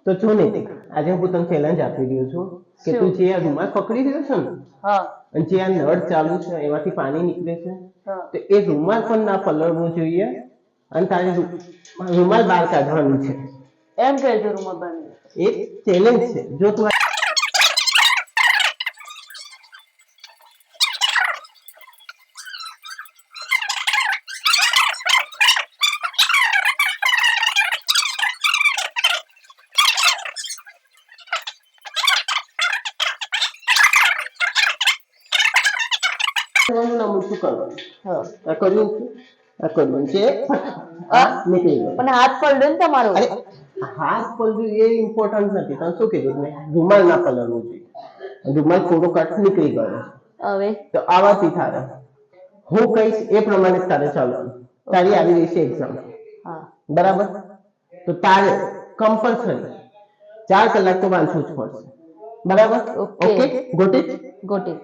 તો જો નહીં આજે હું તને ચેલેન્જ આપી રહ્યો છું કે તું જે આ રૂમાલ પકડી રહ્યો છે ને અને જે આ નળ ચાલુ છે એમાંથી પાણી નીકળે છે તો એ રૂમાલ પણ ના પલળવો જોઈએ અને તારે રૂમાલ બહાર કાઢવાનું છે એમ કહેજો રૂમાલ બહાર એક ચેલેન્જ છે જો તું પણ હાથ પલળે ને તમારો હાથ પલળ્યું એ ઇમ્પોર્ટન્ટ નથી તને શું કીધું મેં રૂમાલ ના પલળવું જોઈએ રૂમાલ થોડો કટ નીકળી ગયો હવે તો આવાથી થાય હું કહીશ એ પ્રમાણે તારે ચાલવાનું તારી આવી રહી છે એક્ઝામ બરાબર તો તારે કમ્પલસરી 4 કલાક તો વાંચવું જ પડશે બરાબર ઓકે ગોટ ઇટ